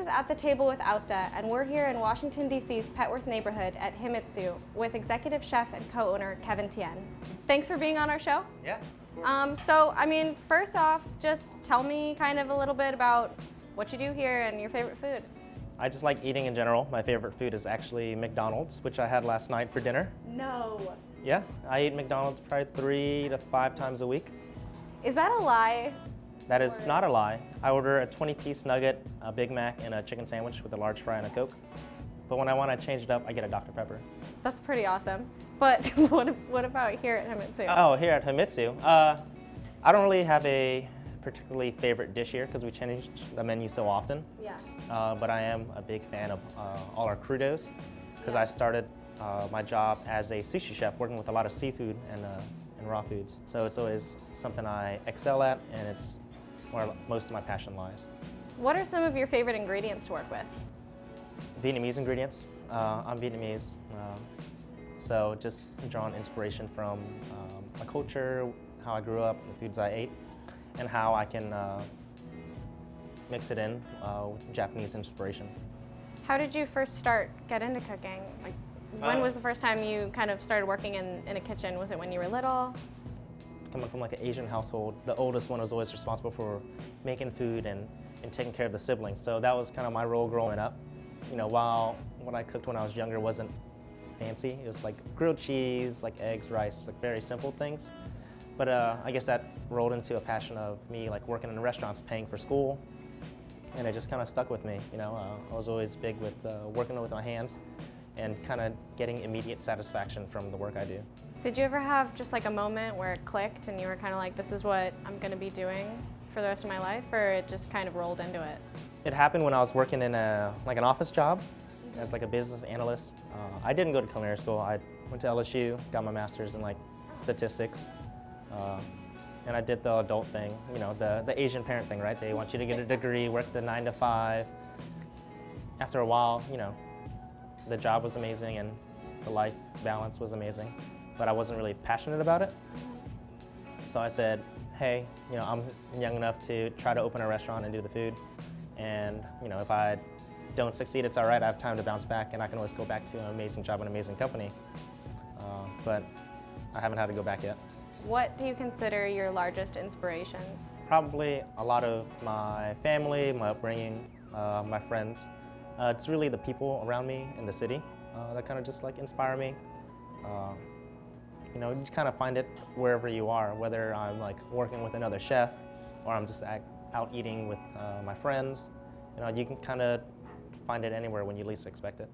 is At the Table with Austa, and we're here in Washington, D.C.'s Petworth neighborhood at Himitsu with executive chef and co-owner Kevin Tien. Thanks for being on our show. Yeah. First off, just tell me kind of a little bit about what you do here and your favorite food. I just like eating in general. My favorite food is actually McDonald's, which I had last night for dinner. No. Yeah, I eat McDonald's probably 3 to 5 times a week. Is that a lie? That is not a lie. I order a 20-piece nugget, a Big Mac, and a chicken sandwich with a large fry and a Coke. But when I want to change it up, I get a Dr. Pepper. That's pretty awesome. But what about here at Himitsu? Oh, here at Himitsu, I don't really have a particularly favorite dish here because we change the menu so often. Yeah. But I am a big fan of all our crudos because I started my job as a sushi chef working with a lot of seafood and raw foods. So it's always something I excel at, and it's where most of my passion lies. What are some of your favorite ingredients to work with? Vietnamese ingredients. I'm Vietnamese, so just drawing inspiration from my culture, how I grew up, the foods I ate, and how I can mix it in with Japanese inspiration. How did you first get into cooking? Like, when was the first time you kind of started working in a kitchen? Was it when you were little? Coming from like an Asian household, the oldest one was always responsible for making food and taking care of the siblings. So that was kind of my role growing up. You know, while what I cooked when I was younger wasn't fancy, it was like grilled cheese, like eggs, rice, like very simple things. But I guess that rolled into a passion of me like working in restaurants, paying for school, and it just kind of stuck with me. You know, I was always big with working with my hands and kind of getting immediate satisfaction from the work I do. Did you ever have just like a moment where it clicked and you were kind of like, this is what I'm going to be doing for the rest of my life, or it just kind of rolled into it? It happened when I was working in an office job as like a business analyst. I didn't go to culinary school. I went to LSU, got my master's in like statistics, and I did the adult thing, you know, the Asian parent thing, right? They want you to get a degree, work the 9 to 5. After a while, you know, the job was amazing and the life balance was amazing, but I wasn't really passionate about it. So I said, hey, you know, I'm young enough to try to open a restaurant and do the food. And, you know, if I don't succeed, it's all right. I have time to bounce back and I can always go back to an amazing job and an amazing company. But I haven't had to go back yet. What do you consider your largest inspirations? Probably a lot of my family, my upbringing, my friends. It's really the people around me in the city that kind of just like inspire me. You know, you just kind of find it wherever you are, whether I'm like working with another chef or I'm just out eating with my friends. You know, you can kind of find it anywhere when you least expect it.